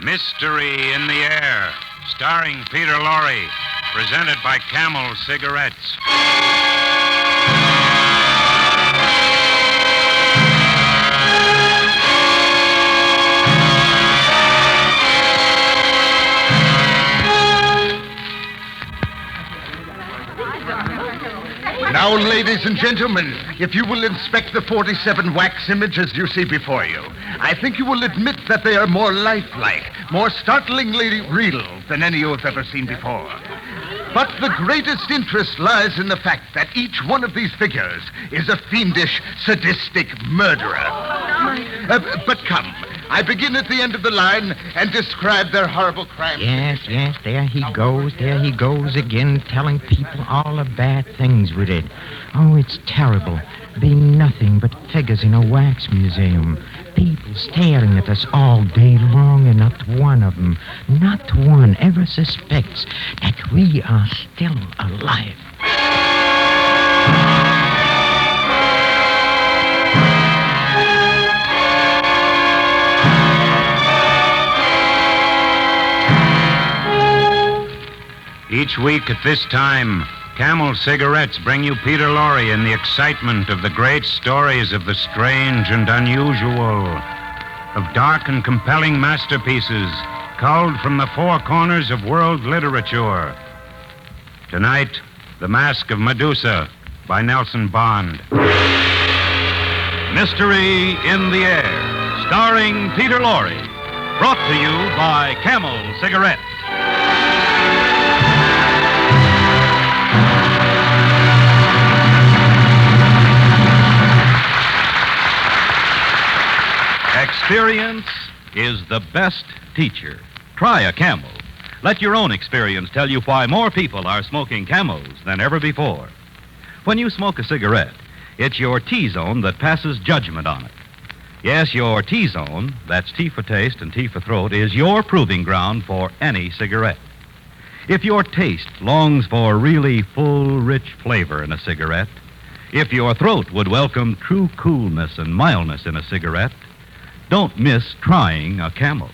Mystery in the Air, starring Peter Lorre, presented by Camel Cigarettes. Now, ladies and gentlemen, if you will inspect the 47 wax images you see before you, I think you will admit that they are more lifelike, more startlingly real than any you have ever seen before. But the greatest interest lies in the fact that each one of these figures is a fiendish, sadistic murderer. But come, I begin at the end of the line and describe their horrible crimes. Yes, there he goes again, telling people all the bad things we did. Oh, it's terrible, being nothing but figures in a wax museum. People staring at us all day long, and not one of them, not one ever suspects that we are still alive. Each week at this time, Camel Cigarettes bring you Peter Lorre in the excitement of the great stories of the strange and unusual, of dark and compelling masterpieces culled from the four corners of world literature. Tonight, The Mask of Medusa by Nelson Bond. Mystery in the Air, starring Peter Lorre, brought to you by Camel Cigarettes. Experience is the best teacher. Try a Camel. Let your own experience tell you why more people are smoking Camels than ever before. When you smoke a cigarette, it's your T-zone that passes judgment on it. Yes, your T-zone, that's T for taste and T for throat, is your proving ground for any cigarette. If your taste longs for really full, rich flavor in a cigarette, if your throat would welcome true coolness and mildness in a cigarette, don't miss trying a Camel.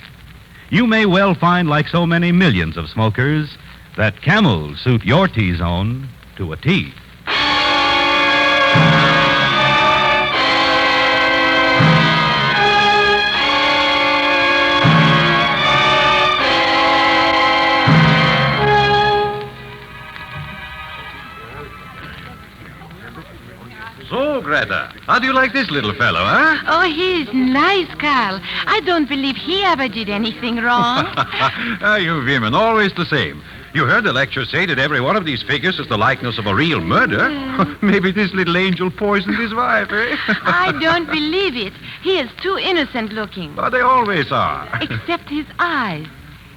You may well find, like so many millions of smokers, that Camels suit your T-zone to a T. So, Greta, how do you like this little fellow, huh? Oh, he's nice, Carl. I don't believe he ever did anything wrong. You women, always the same. You heard the lecturer say that every one of these figures is the likeness of a real murder. Maybe this little angel poisoned his wife, eh? I don't believe it. He is too innocent looking. Well, they always are. Except his eyes.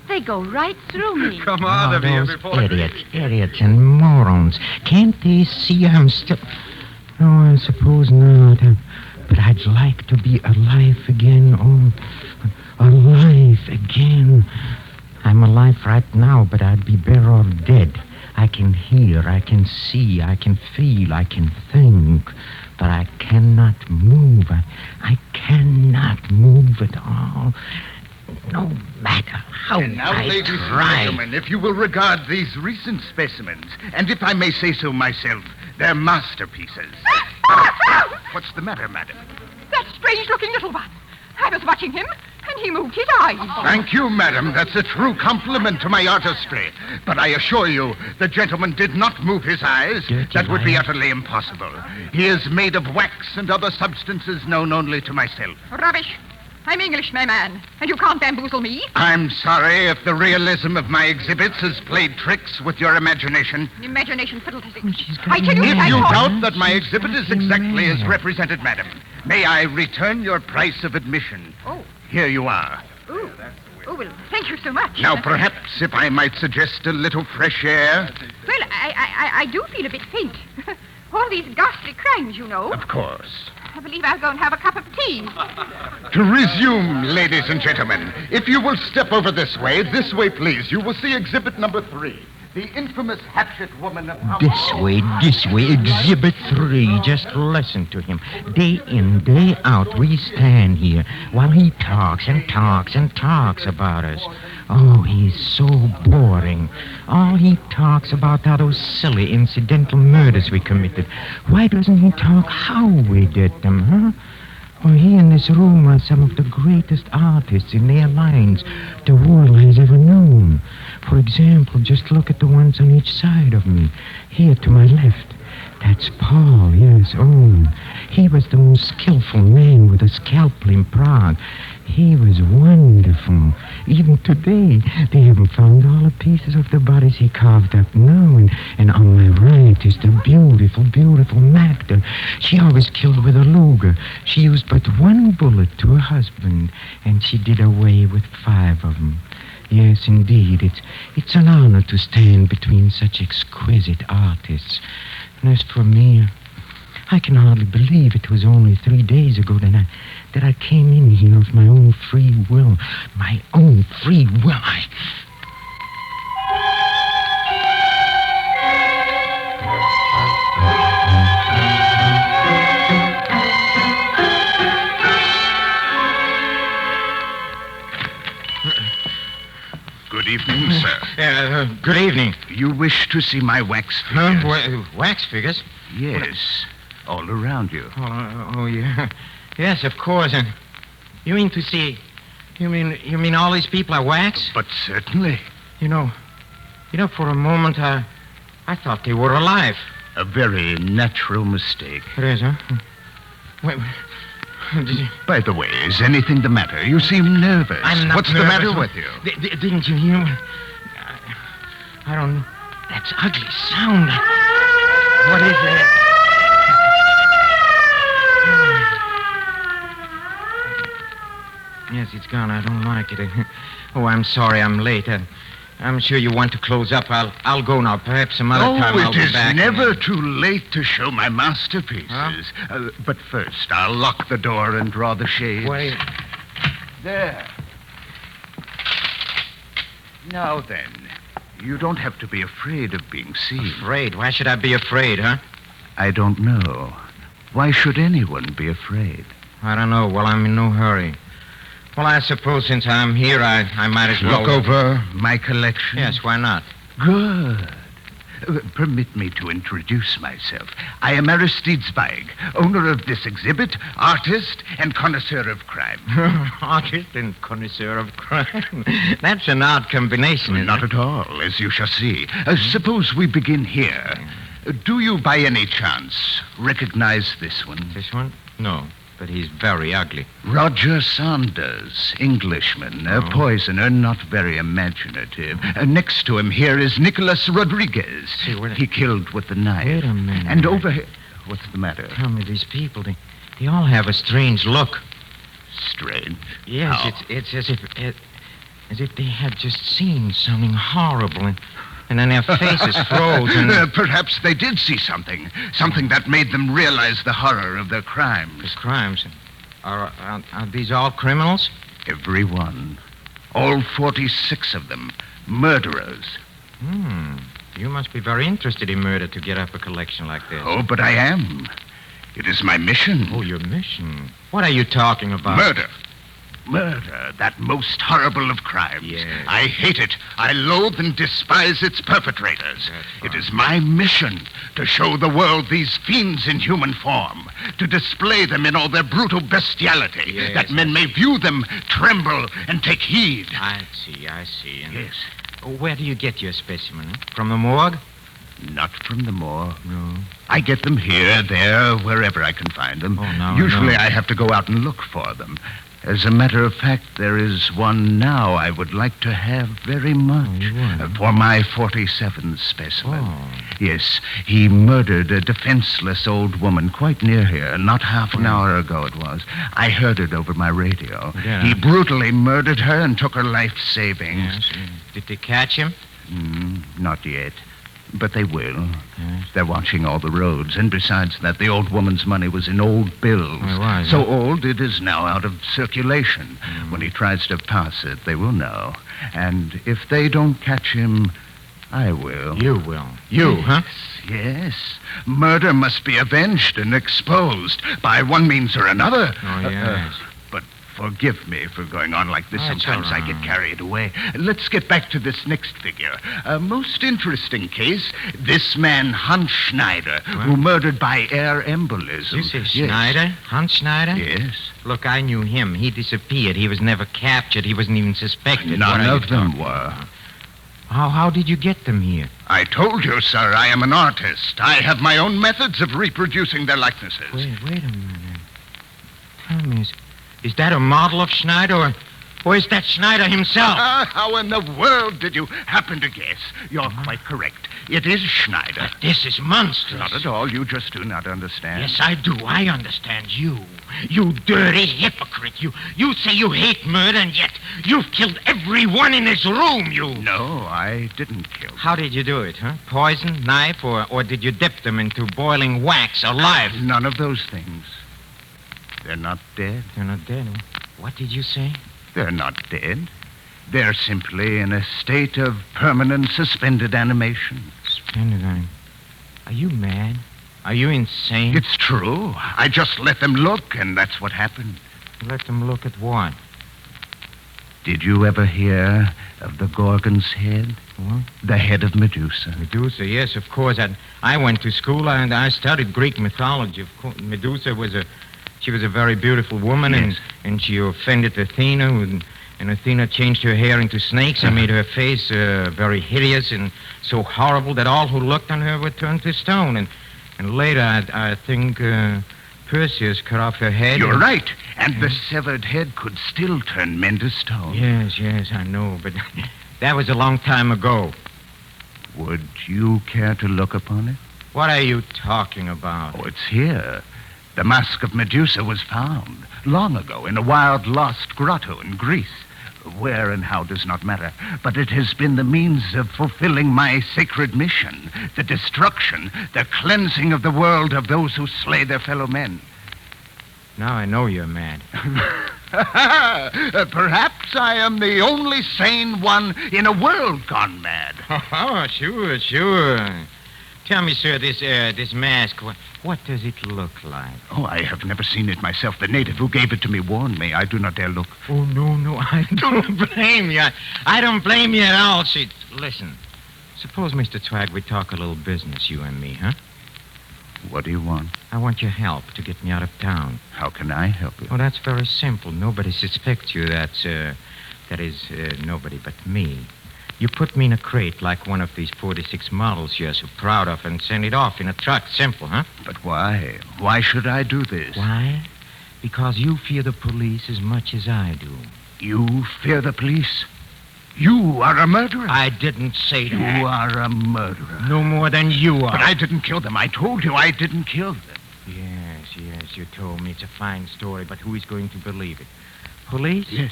They go right through me. Come on, those idiots and morons. Can't they see I'm still... No, I suppose not. But I'd like to be alive again. Oh, alive again. I'm alive right now, but I'd be better off dead. I can hear, I can see, I can feel, I can think. But I cannot move. I cannot move at all. No matter how And now, I ladies try. and gentlemen, if you will regard these recent specimens, and if I may say so myself, they're masterpieces. What's the matter, madam? That strange-looking little one. I was watching him, and he moved his eyes. Thank you, madam. That's a true compliment to my artistry. But I assure you, the gentleman did not move his eyes. Dirty That would be liar. utterly impossible. He is made of wax and other substances known only to myself. Rubbish. I'm English, my man, and you can't bamboozle me. I'm sorry if the realism of my exhibits has played tricks with your imagination. Imagination fiddlesticks. Oh, she's got I tell you, If I you thought... doubt that my exhibit is exactly as represented, madam, may I return your price of admission? Oh. Here you are. Oh, well, thank you so much. Now, perhaps, if I might suggest a little fresh air. Well, I do feel a bit faint. All these ghastly crimes, you know. Of course. I believe I'll go and have a cup of tea. To resume, ladies and gentlemen, if you will step over this way, please, you will see exhibit number 3. the infamous hatchet woman of... This way. Exhibit 3. Just listen to him. Day in, day out, we stand here while he talks and talks and talks about us. Oh, he's so boring. All he talks about are those silly incidental murders we committed. Why doesn't he talk how we did them, huh? Well, he and this room are some of the greatest artists in their lines the world has ever known. For example, just look at the ones on each side of me. Here to my left. That's Paul, yes. Oh, he was the most skillful man with a scalpel in Prague. He was wonderful. Even today, they haven't found all the pieces of the bodies he carved up now. And on my right is the beautiful, beautiful Magda. She always killed with a Luger. She used but one bullet to her husband, and she did away with 5 of them. Yes, indeed, it's an honor to stand between such exquisite artists. And as for me, I can hardly believe it was only 3 days ago that I came in here of my own free will. My own free will. Good evening, sir. Good evening. You wish to see my wax figures? Huh? Wax figures? Yes, all around you. Oh, yeah. Yes, of course. And you mean to see... You mean all these people are wax? But certainly. You know, for a moment, I thought they were alive. A very natural mistake. It is, huh? Wait, By the way, is anything the matter? You seem nervous. I'm not What's nervous. the matter with you? Didn't you hear? I don't know. That's ugly sound. What is that? Yes, it's gone. I don't like it. Oh, I'm sorry I'm late. I'm sure you want to close up. I'll go now. Perhaps some other time I'll be back. It is never too late to show my masterpieces. Huh? But first, I'll lock the door and draw the shades. Wait. There. Now then, you don't have to be afraid of being seen. Afraid? Why should I be afraid, huh? I don't know. Why should anyone be afraid? I don't know. Well, I'm in no hurry. Well, I suppose since I'm here, I might as well... Look over my collection? Yes, why not? Good. Permit me to introduce myself. I am Aristide Zweig, owner of this exhibit, artist and connoisseur of crime. Artist and connoisseur of crime? That's an odd combination, isn't Not it? at all, as you shall see. Suppose we begin here. Do you, by any chance, recognize this one? This one? No, but he's very ugly. Roger Saunders, Englishman, a poisoner, not very imaginative. Next to him here is Nicholas Rodriguez. See, he killed with the knife. Wait a minute. And over here... What's the matter? Tell me, these people, they all have a strange look. Strange? Yes, How? it's as if they had just seen something horrible, and then their faces froze, and... Perhaps they did see something. Something that made them realize the horror of their crimes. The crimes. Are these all criminals? Every one. All 46 of them. Murderers. You must be very interested in murder to get up a collection like this. Oh, but I am. It is my mission. Oh, your mission? What are you talking about? Murder. Murder, that most horrible of crimes. Yes. I hate it. I loathe and despise its perpetrators. It is my mission to show the world these fiends in human form, to display them in all their brutal bestiality, Yes. that men may view them, tremble, and take heed. I see. And Yes. where do you get your specimen? From the morgue? Not from the morgue. No. I get them here, there, wherever I can find them. Oh, no, Usually no. I have to go out and look for them. As a matter of fact, there is one now I would like to have very much. Oh, you would? For my 47th specimen. Oh. Yes, he murdered a defenseless old woman quite near here. Not half an hour ago it was. I heard it over my radio. Yeah. He brutally murdered her and took her life savings. Yes. Did they catch him? Not yet. But they will. Yes. They're watching all the roads. And besides that, the old woman's money was in old bills. Oh, it was, So huh? old it is now out of circulation. When he tries to pass it, they will know. And if they don't catch him, I will. You will. You, huh? Yes. Murder must be avenged and exposed by one means or another. Oh, yes. But forgive me for going on like this. That's Sometimes all I right. get carried away. Let's get back to this next figure. A most interesting case. This man, Hans Schneider, who murdered by air embolism. You say Yes. Schneider? Hans Schneider? Yes. Look, I knew him. He disappeared. He was never captured. He wasn't even suspected. What None are you of them talking were. about? How did you get them here? I told you, sir, I am an artist. I have my own methods of reproducing their likenesses. Wait a minute. Tell me, is that a model of Schneider, or is that Schneider himself? How in the world did you happen to guess? You're quite correct. It is Schneider. This is monstrous. Not at all. You just do not understand. Yes, I do. I understand you. You dirty hypocrite. You say you hate murder, and yet you've killed everyone in this room, you. No, I didn't kill them. How did you do it, huh? Poison, knife, or did you dip them into boiling wax alive? None of those things. They're not dead. They're not dead. Huh? What did you say? They're not dead. They're simply in a state of permanent suspended animation. Splendid. Are you mad? Are you insane? It's true. I just let them look, and that's what happened. Let them look at what? Did you ever hear of the Gorgon's head? What? The head of Medusa. Medusa, yes, of course. I went to school and I studied Greek mythology. Of course, Medusa was a very beautiful woman, Yes. and she offended Athena, and Athena changed her hair into snakes and made her face very hideous and so horrible that all who looked on her were turned to stone. And later, I think Perseus cut off her head. You're right. And the severed head could still turn men to stone. Yes, I know, but that was a long time ago. Would you care to look upon it? What are you talking about? Oh, it's here. The Mask of Medusa was found long ago in a wild, lost grotto in Greece. Where and how does not matter, but it has been the means of fulfilling my sacred mission, the destruction, the cleansing of the world of those who slay their fellow men. Now I know you're mad. Perhaps I am the only sane one in a world gone mad. Oh, sure. Tell me, sir, this mask, what does it look like? Oh, I have never seen it myself. The native who gave it to me warned me. I do not dare look. Oh, no, I don't blame you. I don't blame you at all. See, listen, suppose, Mr. Twag, we talk a little business, you and me, huh? What do you want? I want your help to get me out of town. How can I help you? Oh, that's very simple. Nobody suspects you. That is, nobody but me. You put me in a crate like one of these 46 models you're so proud of and send it off in a truck. Simple, huh? But why? Why should I do this? Why? Because you fear the police as much as I do. You fear the police? You are a murderer. I didn't say You that. are a murderer. No more than you are. But I didn't kill them. I told you I didn't kill them. Yes, you told me. It's a fine story, but who is going to believe it? Police? Yes.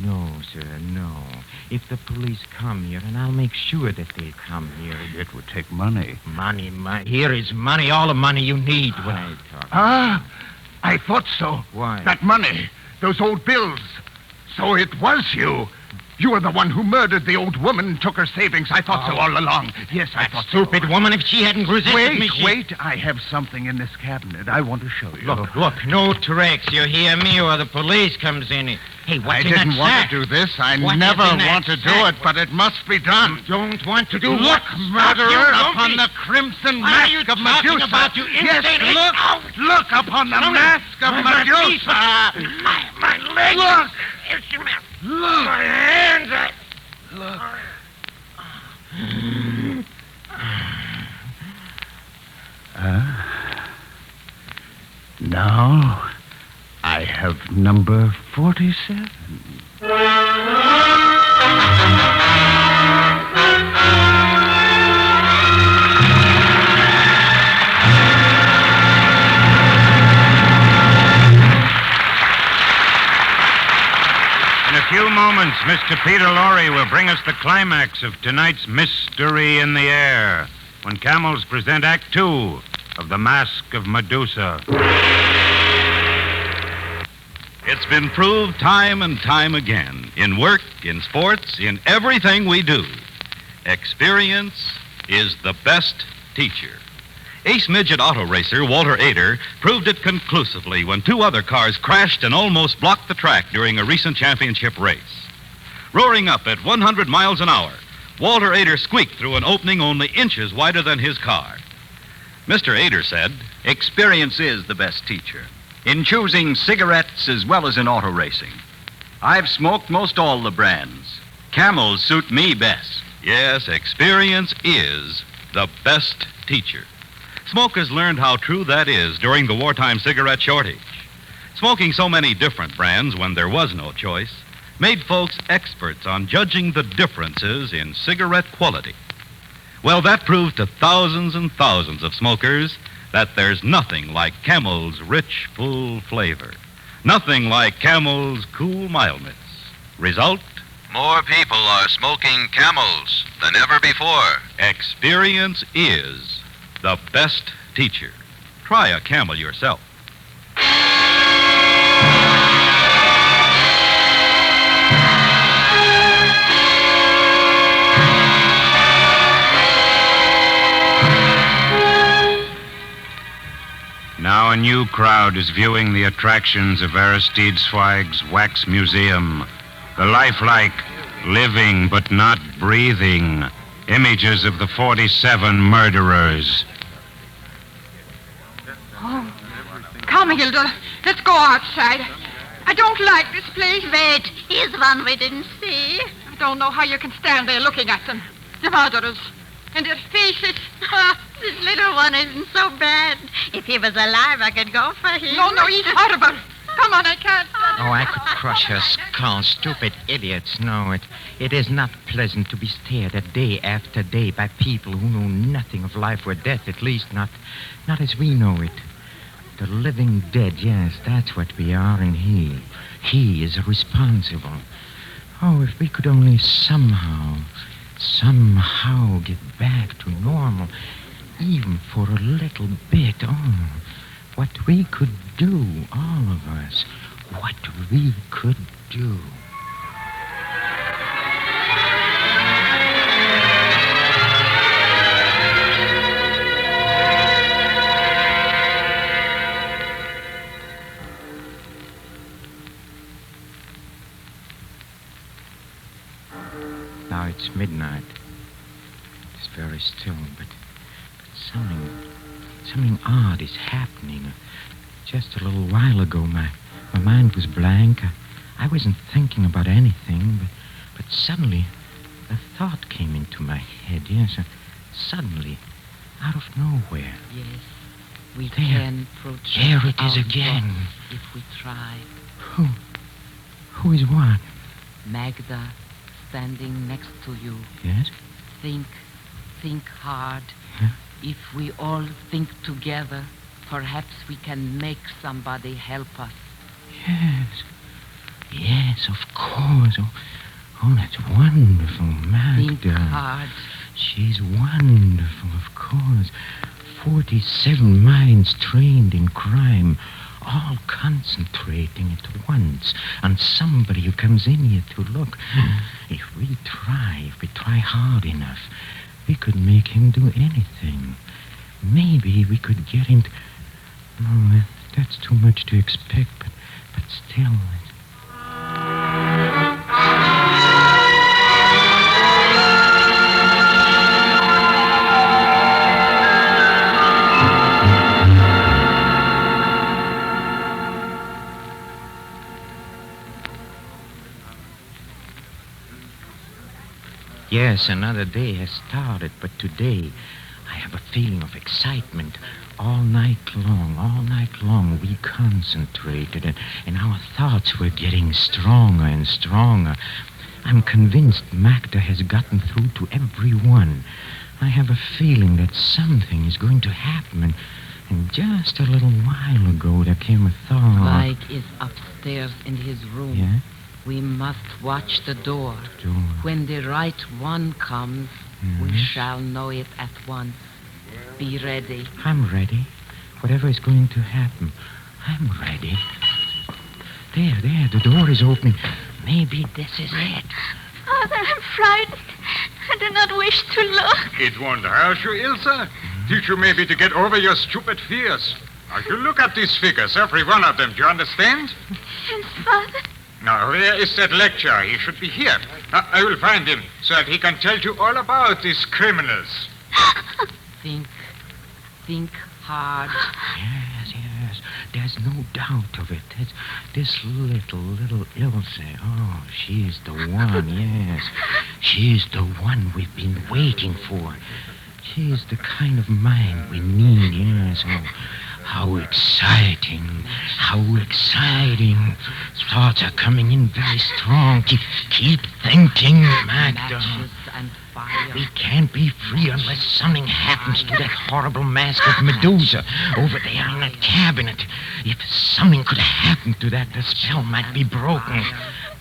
No, sir, no. If the police come here, and I'll make sure that they'll come here. It would take money. Money. Here is money, all the money you need when I talk. I thought so. Why? That money, those old bills. So it was you. You were the one who murdered the old woman and took her savings. I thought so all along. Yes, I thought so. Stupid woman, if she hadn't resisted me, Wait. I have something in this cabinet I want to show you. Look, no tricks. You hear me or the police comes in. Hey, what's I in that didn't want sack? to do this. I What's never in that want to do sack? it, but it must be done. Don't want to do Look, what? murderer, Stop, you upon donkey. the crimson What are you mask of talking Medusa. about, you Yes, insane- look. Ow. Look upon the mask of My feet. Medusa. My legs. Look. Look. My hands. Look. Now, I have number 47. In a few moments, Mr. Peter Lorre will bring us the climax of tonight's Mystery in the Air, when camels present Act 2 of The Mask of Medusa. It's been proved time and time again, in work, in sports, in everything we do. Experience is the best teacher. Ace midget auto racer Walter Ader proved it conclusively when two other cars crashed and almost blocked the track during a recent championship race. Roaring up at 100 miles an hour, Walter Ader squeaked through an opening only inches wider than his car. Mr. Ader said, Experience is the best teacher. In choosing cigarettes as well as in auto racing. I've smoked most all the brands. Camels suit me best. yes, experience is the best teacher. Smokers learned how true that is during the wartime cigarette shortage. Smoking so many different brands when there was no choice made folks experts on judging the differences in cigarette quality. Well, that proved to thousands and thousands of smokers that there's nothing like Camel's rich, full flavor. Nothing like Camel's cool mildness. Result? More people are smoking Camels than ever before. Experience is the best teacher. Try a Camel yourself. Now a new crowd is viewing the attractions of Aristide Zweig's Wax Museum. The lifelike, living but not breathing images of the 47 murderers. Oh, come, Hilda. Let's go outside. I don't like this place. Wait, here's one we didn't see. I don't know how you can stand there looking at them. The murderers. And their faces. This little one isn't so bad. If he was alive, I could go for him. No, he's horrible. Come on, I can't. Oh, I could crush her skull. Stupid idiots. No, it is not pleasant to be stared at day after day by people who know nothing of life or death, at least not as we know it. The living dead, yes, that's what we are, and he is responsible. Oh, if we could only somehow get back to normal, even for a little bit. Oh, what we could do, all of us, what we could do. Now it's midnight. It's very still, but something odd is happening. Just a little while ago, my mind was blank. I wasn't thinking about anything, but suddenly a thought came into my head. Yes, suddenly, out of nowhere. Yes, we There. can project There it is our again. thoughts if we try. Who is what? Magda, standing next to you. Yes? Think hard. Huh? If we all think together, perhaps we can make somebody help us. Yes, of course. Oh, that's wonderful, Think Magda. hard. She's wonderful, of course. 47 minds trained in crime, all concentrating at once on somebody who comes in here to look. If we try hard enough, we could make him do anything. Maybe we could get him to... Oh, that's too much to expect, but still... Yes, another day has started, but today I have a feeling of excitement. All night long, we concentrated, and our thoughts were getting stronger and stronger. I'm convinced Magda has gotten through to everyone. I have a feeling that something is going to happen, and just a little while ago there came a thought. Mike is upstairs in his room. Yeah? We must watch the door. Door. When the right one comes, we Yes. shall know it at once. Be ready. I'm ready. Whatever is going to happen, I'm ready. There, the door is opening. Maybe this is it. Father, I'm frightened. do not wish to look. It won't hurt you, Ilsa. Teach you maybe to get over your stupid fears. Now, you look at these figures, every one of them. Do you understand? Yes, Father. Now, where is that lecturer? He should be here. I will find him so that he can tell you all about these criminals. Think hard. Yes. There's no doubt of it. This little Ilse. Oh, she's the one, yes. She's the one we've been waiting for. She's the kind of mind we need, yes. Oh, how exciting. How exciting. Thoughts are coming in very strong. Keep thinking, Magda. Matches and fire. We can't be free unless something happens to that horrible Mask of Medusa over there in that cabinet. If something could happen to that, the spell might be broken.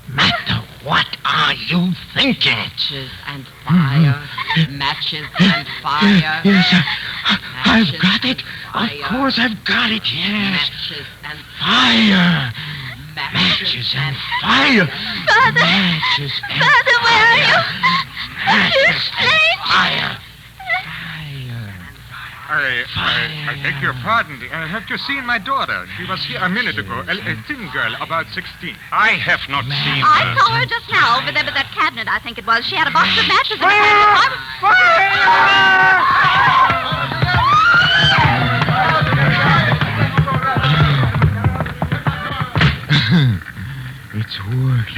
Magda, what are you thinking? Matches and fire. Matches and fire. Yes, I've Matches got it. and Of course I've got it, yes. Matches and Fire. matches and fire. Father. Matches and Father, where are you? Matches You're and strange. I beg your pardon. Have you seen my daughter? She was here a minute ago. A thin girl, about 16. I have not seen I her. saw her just now over there by that cabinet, I think it was. She had a box of matches in her hand. It's worked.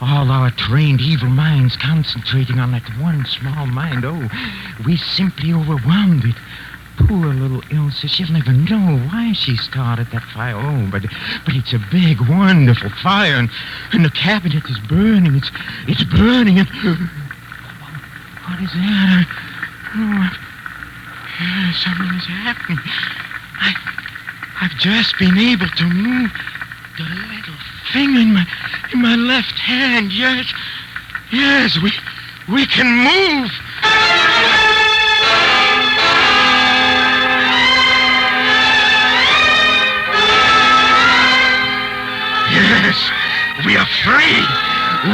All our trained evil minds concentrating on that one small mind. Oh, we simply overwhelmed it. Poor little Ilse. She'll never know why she started that fire. Oh, but it's a big, wonderful fire, and the cabinet is burning. It's burning. And what is that? Something is happening. I've just been able to move the little finger in my left hand. Yes, we can move. Yes, we are free.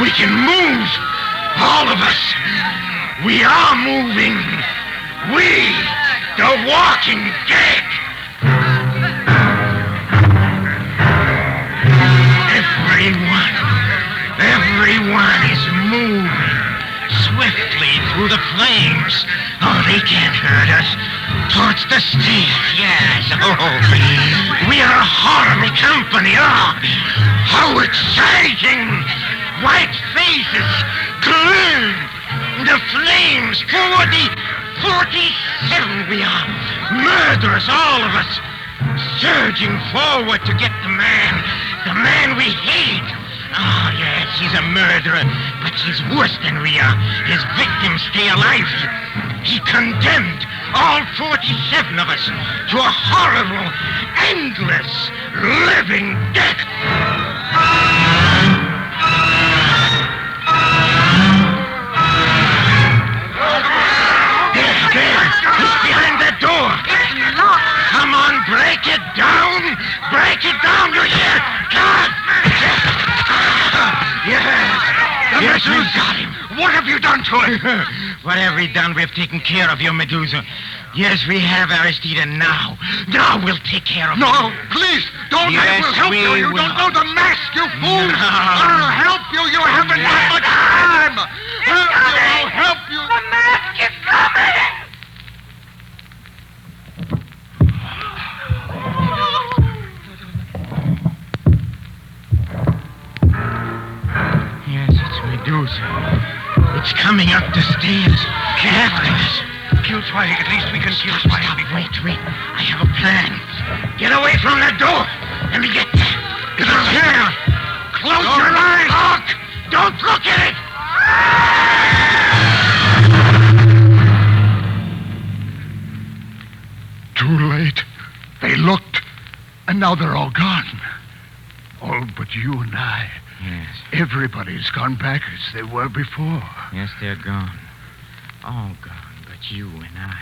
We can move. All of us. We are moving. We, the walking dead. Everyone is moving swiftly through the flames. Oh, they can't hurt us. Towards the stairs, yes. Oh, we are a horrible company. Oh, how exciting. White faces, clear. The flames, 47 we are. Murderers, all of us. Surging forward to get the man we hate. Oh, yes, he's a murderer, but he's worse than we are. His victims stay alive. He condemned all 47 of us to a horrible, endless, living death. There, he's behind that door. It's locked. Come on, break it down. Break it down, you hear? God! Yes, we've got him. What have you done to him? What have we done? We've taken care of you, Medusa. Yes, we have, Aristide. Now we'll take care of you. No, please, don't. Yes, I will help we you. You will. don't know the mask, you fool. No. I'll help you. You haven't had much time. I'll help you. The mask is coming. Yes, it's Medusa. It's coming up the stairs. After us. Kill Swahili. At least we can kill Swahili. Wait. I have a plan. Get away from that door. Let me get there. It's here. Close your eyes. Look. Don't look at it. Too late. They looked, and now they're all gone. All but you and I. Yes. Everybody's gone back as they were before. Yes, they're gone. All gone, but you and I.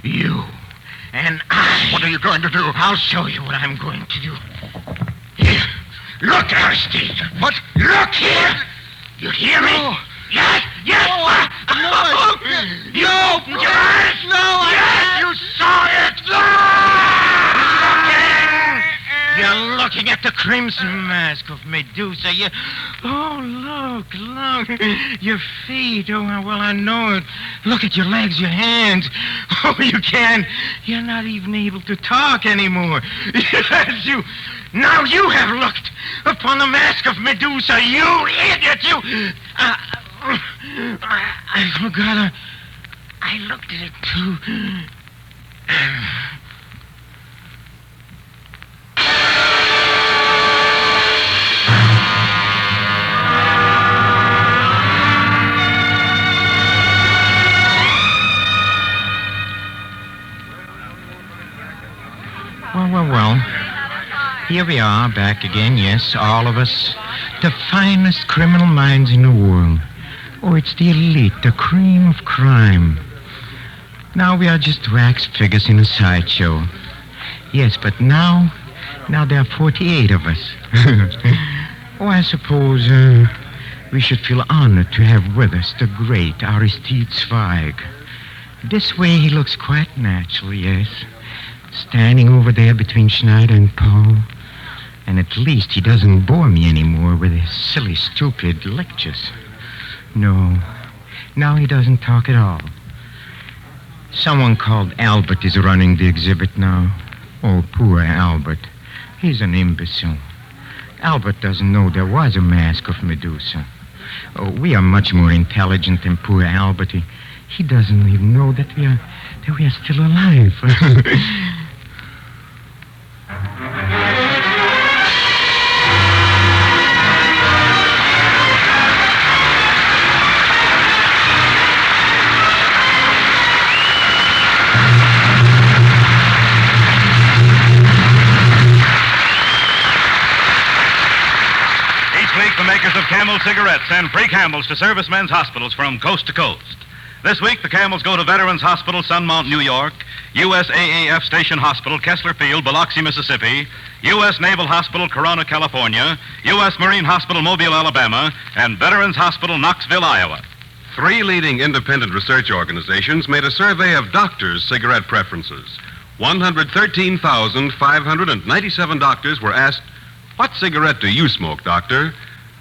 You and I. What are you going to do? I'll show you what I'm going to do. Here. Look, Aristide. What? Look here. You hear me? No. Yes. Yes! No! You opened your eyes! No! Yes! You saw it! You're looking at the crimson mask of Medusa. Oh, look. Your feet. Oh, well, I know it. Look at your legs, your hands. Oh, you can't. You're not even able to talk anymore. Yes, you. Now you have looked upon the mask of Medusa. You idiot, you. I forgot. I looked at it, too. Well. Here we are, back again, yes, all of us. The finest criminal minds in the world. Oh, it's the elite, the cream of crime. Now we are just wax figures in a sideshow. Yes, but now there are 48 of us. Oh, I suppose we should feel honored to have with us the great Aristide Zweig. This way he looks quite natural, yes. Standing over there between Schneider and Paul. And at least he doesn't bore me anymore with his silly, stupid lectures. No, now he doesn't talk at all. Someone called Albert is running the exhibit now. Oh, poor Albert. He's an imbecile. Albert doesn't know there was a mask of Medusa. Oh, we are much more intelligent than poor Albert. He doesn't even know that we are still alive. The makers of Camel cigarettes send free Camels to servicemen's hospitals from coast to coast. This week, the Camels go to Veterans Hospital, Sunmount, New York, USAAF Station Hospital, Kessler Field, Biloxi, Mississippi, U.S. Naval Hospital, Corona, California, U.S. Marine Hospital, Mobile, Alabama, and Veterans Hospital, Knoxville, Iowa. 3 leading independent research organizations made a survey of doctors' cigarette preferences. 113,597 doctors were asked, "What cigarette do you smoke, doctor?"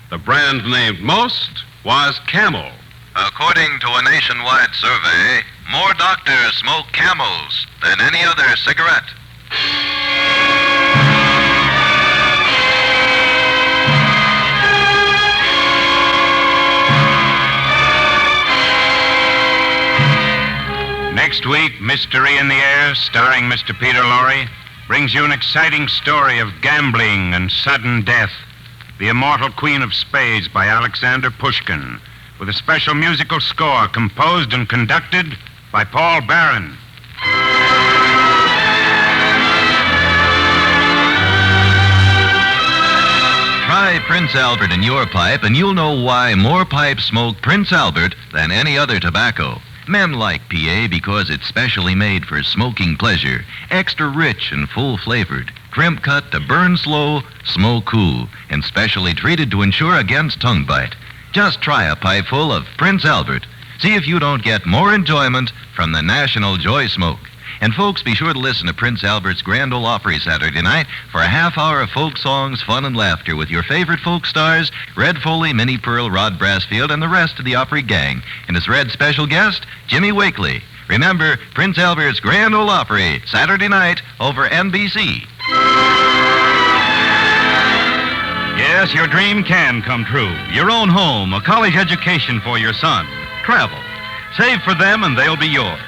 The brand named most was Camel. According to a nationwide survey, more doctors smoke Camels than any other cigarette. Next week, Mystery in the Air, starring Mr. Peter Lorre, brings you an exciting story of gambling and sudden death. The Immortal Queen of Spades by Alexander Pushkin, with a special musical score composed and conducted by Paul Barron. Try Prince Albert in your pipe, and you'll know why more pipes smoke Prince Albert than any other tobacco. Men like PA because it's specially made for smoking pleasure, extra rich and full-flavored, trim cut to burn slow, smoke cool, and specially treated to ensure against tongue bite. Just try a pipe full of Prince Albert. See if you don't get more enjoyment from the National Joy Smoke. And folks, be sure to listen to Prince Albert's Grand Ole Opry Saturday night for a half hour of folk songs, fun, and laughter with your favorite folk stars, Red Foley, Minnie Pearl, Rod Brassfield, and the rest of the Opry gang. And as Red's special guest, Jimmy Wakely. Remember, Prince Albert's Grand Ole Opry, Saturday night over NBC. Yes, your dream can come true. Your own home, a college education for your son. Travel. Save for them and they'll be yours.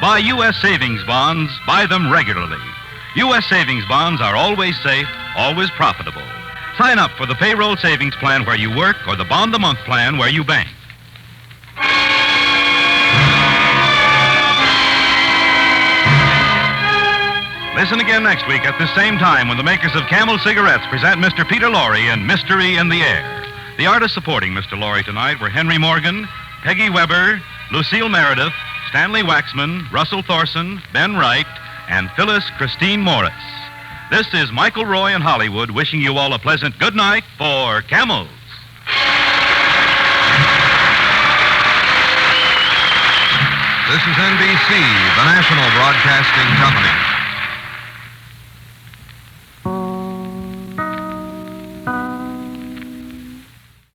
Buy U.S. savings bonds. Buy them regularly. U.S. savings bonds are always safe, always profitable. Sign up for the payroll savings plan where you work or the bond-a-month plan where you bank. Listen again next week at this same time when the makers of Camel cigarettes present Mr. Peter Lorre in Mystery in the Air. The artists supporting Mr. Lorre tonight were Henry Morgan, Peggy Weber, Lucille Meredith, Stanley Waxman, Russell Thorson, Ben Wright, and Phyllis Christine Morris. This is Michael Roy in Hollywood wishing you all a pleasant good night for Camels. This is NBC, the national broadcasting company.